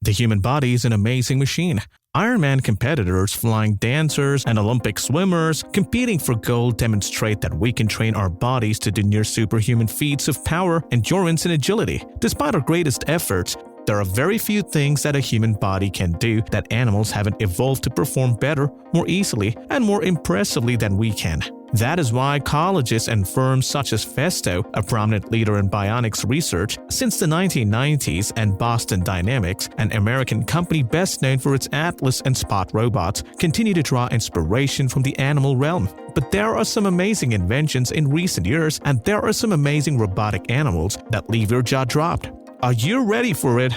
The human body is an amazing machine. Ironman competitors, flying dancers, and Olympic swimmers competing for gold demonstrate that we can train our bodies to do near superhuman feats of power, endurance, and agility. Despite our greatest efforts, there are very few things that a human body can do that animals haven't evolved to perform better, more easily, and more impressively than we can. That is why colleges and firms such as Festo, a prominent leader in bionics research since the 1990s, and Boston Dynamics, an American company best known for its Atlas and Spot robots, continue to draw inspiration from the animal realm. But there are some amazing inventions in recent years, and there are some amazing robotic animals that leave your jaw dropped. Are you ready for it?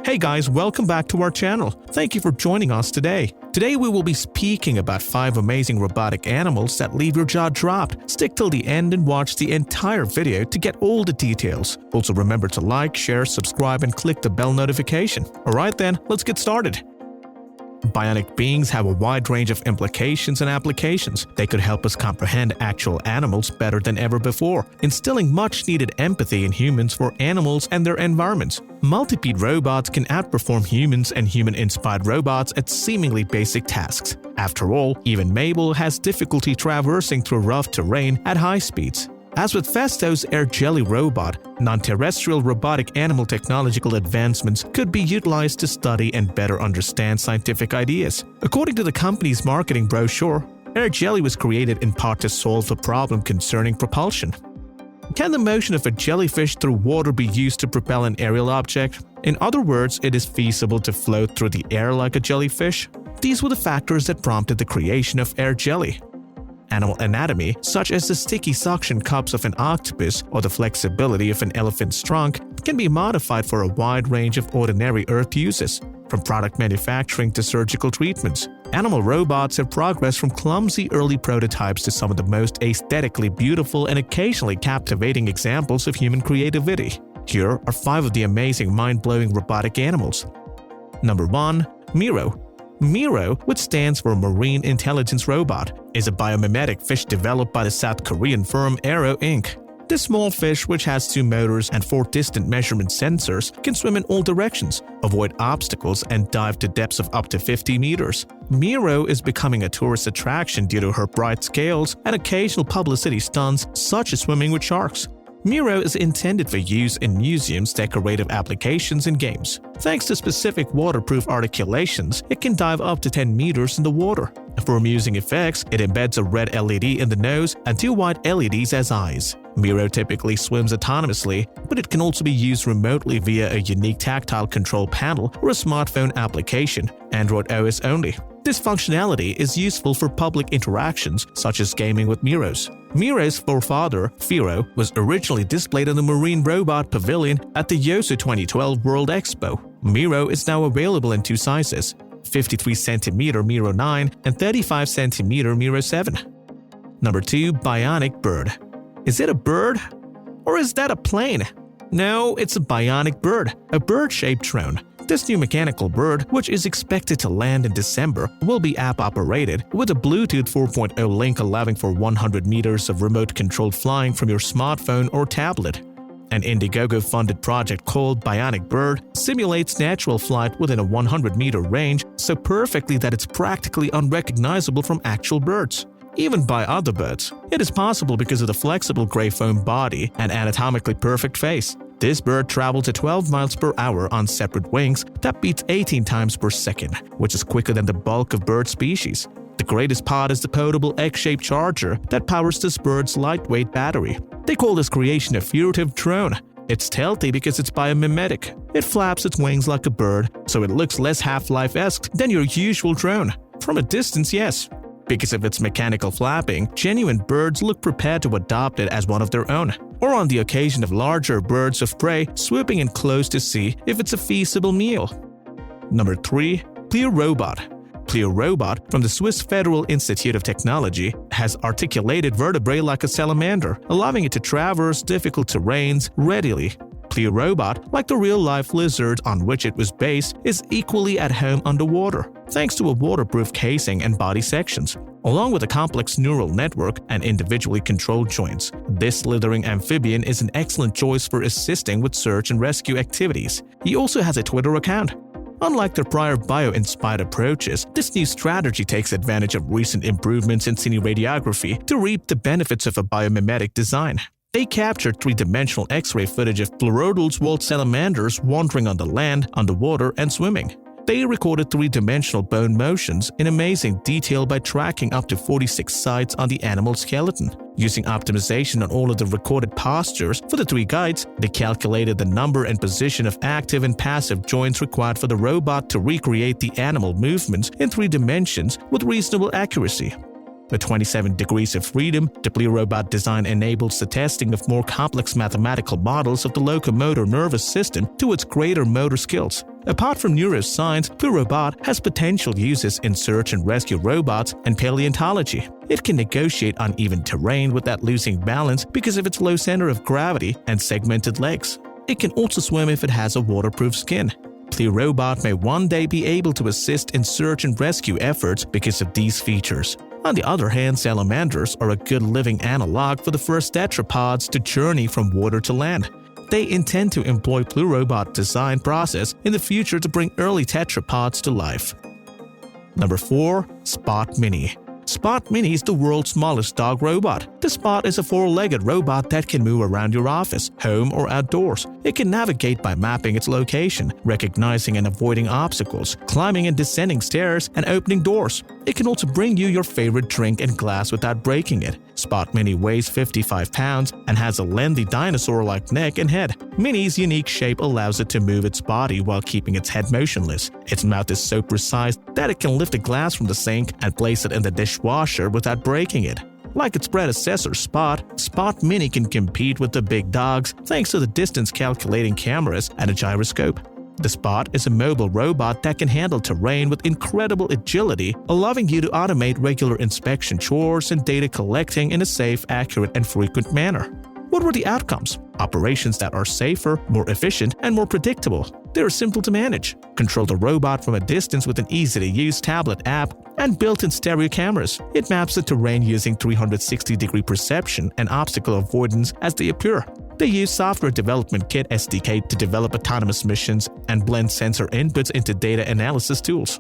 Hey guys, welcome back to our channel. Thank you for joining us today. Today we will be speaking about 5 amazing robotic animals that leave your jaw dropped. Stick till the end and watch the entire video to get all the details. Also remember to like, share, subscribe, and click the bell notification. Alright then, let's get started. Bionic beings have a wide range of implications and applications. They could help us comprehend actual animals better than ever before, instilling much-needed empathy in humans for animals and their environments. Multipede robots can outperform humans and human-inspired robots at seemingly basic tasks. After all, even MABEL has difficulty traversing through rough terrain at high speeds. As with Festo's AirJelly robot, non-terrestrial robotic animal technological advancements could be utilized to study and better understand scientific ideas. According to the company's marketing brochure, AirJelly was created in part to solve a problem concerning propulsion. Can the motion of a jellyfish through water be used to propel an aerial object? In other words, it is feasible to float through the air like a jellyfish? These were the factors that prompted the creation of AirJelly. Animal anatomy, such as the sticky suction cups of an octopus or the flexibility of an elephant's trunk, can be modified for a wide range of ordinary Earth uses, from product manufacturing to surgical treatments. Animal robots have progressed from clumsy early prototypes to some of the most aesthetically beautiful and occasionally captivating examples of human creativity. Here are 5 of the amazing mind-blowing robotic animals. Number 1. Miro. Miro, which stands for Marine Intelligence Robot, is a biomimetic fish developed by the South Korean firm Aero Inc. This small fish, which has 2 motors and 4 distant measurement sensors, can swim in all directions, avoid obstacles, and dive to depths of up to 50 meters. Miro is becoming a tourist attraction due to her bright scales and occasional publicity stunts such as swimming with sharks. Miro is intended for use in museums, decorative applications, and games. Thanks to specific waterproof articulations, it can dive up to 10 meters in the water. For amusing effects, it embeds a red LED in the nose and 2 white LEDs as eyes. Miro typically swims autonomously, but it can also be used remotely via a unique tactile control panel or a smartphone application, Android OS only. This functionality is useful for public interactions such as gaming with Miros. Miro's forefather, Firo, was originally displayed in the Marine Robot Pavilion at the Yosu 2012 World Expo. Miro is now available in 2 sizes, 53cm Miro 9 and 35cm Miro 7. Number 2. Bionic bird. Is it a bird? Or is that a plane? No, it's a bionic bird, a bird-shaped drone. This new mechanical bird, which is expected to land in December, will be app-operated with a Bluetooth 4.0 link allowing for 100 meters of remote-controlled flying from your smartphone or tablet. An Indiegogo-funded project called Bionic Bird simulates natural flight within a 100-meter range so perfectly that it's practically unrecognizable from actual birds, even by other birds. It is possible because of the flexible gray foam body and anatomically perfect face. This bird travels at 12 miles per hour on separate wings that beats 18 times per second, which is quicker than the bulk of bird species. The greatest part is the potable egg-shaped charger that powers this bird's lightweight battery. They call this creation a furtive drone. It's stealthy because it's biomimetic. It flaps its wings like a bird, so it looks less Half-Life-esque than your usual drone. From a distance, yes. Because of its mechanical flapping, genuine birds look prepared to adopt it as one of their own, or on the occasion of larger birds of prey swooping in close to see if it's a feasible meal. Number 3. Clear Robot. Clear Robot, from the Swiss Federal Institute of Technology, has articulated vertebrae like a salamander, allowing it to traverse difficult terrains readily. Clear Robot, like the real-life lizard on which it was based, is equally at home underwater, thanks to a waterproof casing and body sections. Along with a complex neural network and individually controlled joints, this slithering amphibian is an excellent choice for assisting with search and rescue activities. He also has a Twitter account. Unlike their prior bio-inspired approaches, this new strategy takes advantage of recent improvements in cineradiography to reap the benefits of a biomimetic design. They captured three-dimensional X-ray footage of pleurodals walled salamanders wandering on the land, underwater, and swimming. They recorded three-dimensional bone motions in amazing detail by tracking up to 46 sites on the animal skeleton. Using optimization on all of the recorded postures for the three guides, they calculated the number and position of active and passive joints required for the robot to recreate the animal movements in 3 dimensions with reasonable accuracy. With 27 degrees of freedom, the PluRobot design enables the testing of more complex mathematical models of the locomotor nervous system towards greater motor skills. Apart from neuroscience, PluRobot has potential uses in search and rescue robots and paleontology. It can negotiate uneven terrain without losing balance because of its low center of gravity and segmented legs. It can also swim if it has a waterproof skin. PluRobot may one day be able to assist in search and rescue efforts because of these features. On the other hand, salamanders are a good living analog for the first tetrapods to journey from water to land. They intend to employ PluRobot design process in the future to bring early tetrapods to life. Number 4. Spot Mini. Spot Mini is the world's smallest dog robot. The Spot is a 4-legged robot that can move around your office, home, or outdoors. It can navigate by mapping its location, recognizing and avoiding obstacles, climbing and descending stairs, and opening doors. It can also bring you your favorite drink and glass without breaking it. Spot Mini weighs 55 pounds and has a lengthy dinosaur-like neck and head. Mini's unique shape allows it to move its body while keeping its head motionless. Its mouth is so precise that it can lift a glass from the sink and place it in the dishwasher without breaking it. Like its predecessor Spot Mini can compete with the big dogs thanks to the distance calculating cameras and a gyroscope. The Spot is a mobile robot that can handle terrain with incredible agility, allowing you to automate regular inspection chores and data collecting in a safe, accurate, and frequent manner. What were the outcomes? Operations that are safer, more efficient, and more predictable. They are simple to manage. Control the robot from a distance with an easy-to-use tablet app and built-in stereo cameras. It maps the terrain using 360-degree perception and obstacle avoidance as they appear. They use Software Development Kit SDK to develop autonomous missions and blend sensor inputs into data analysis tools.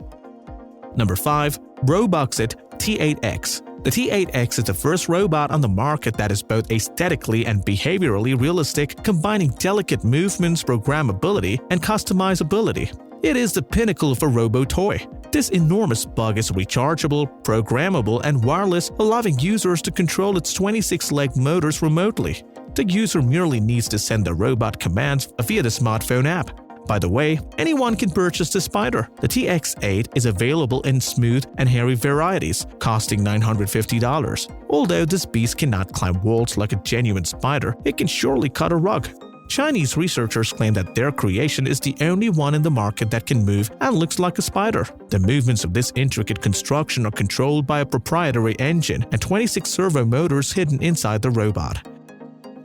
Number 5. Roboxit T8X. The T8X is the first robot on the market that is both aesthetically and behaviorally realistic, combining delicate movements, programmability, and customizability. It is the pinnacle of a robo-toy. This enormous bug is rechargeable, programmable, and wireless, allowing users to control its 26-leg motors remotely. The user merely needs to send the robot commands via the smartphone app. By the way, anyone can purchase the spider. The TX8 is available in smooth and hairy varieties, costing $950. Although this beast cannot climb walls like a genuine spider, it can surely cut a rug. Chinese researchers claim that their creation is the only one in the market that can move and looks like a spider. The movements of this intricate construction are controlled by a proprietary engine and 26 servo motors hidden inside the robot.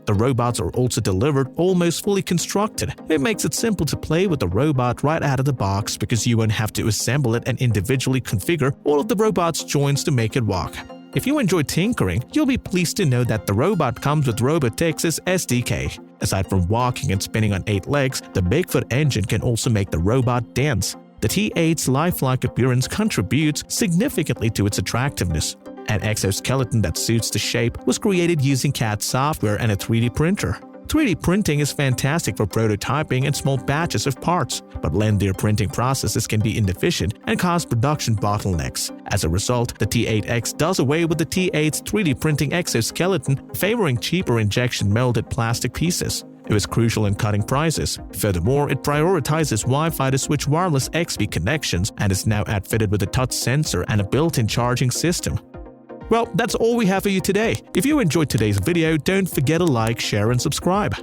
The robots are also delivered almost fully constructed. It makes it simple to play with the robot right out of the box because you won't have to assemble it and individually configure all of the robot's joints to make it walk. If you enjoy tinkering, you'll be pleased to know that the robot comes with ROBOTIC's SDK. Aside from walking and spinning on 8 legs, the Bigfoot engine can also make the robot dance. The T8's lifelike appearance contributes significantly to its attractiveness. An exoskeleton that suits the shape was created using CAD software and a 3D printer. 3D printing is fantastic for prototyping and small batches of parts, but lengthier printing processes can be inefficient and cause production bottlenecks. As a result, the T8X does away with the T8's 3D printing exoskeleton, favoring cheaper injection-molded plastic pieces. It was crucial in cutting prices. Furthermore, it prioritizes Wi-Fi to switch wireless XP connections and is now outfitted with a touch sensor and a built-in charging system. Well, that's all we have for you today. If you enjoyed today's video, don't forget to like, share, and subscribe.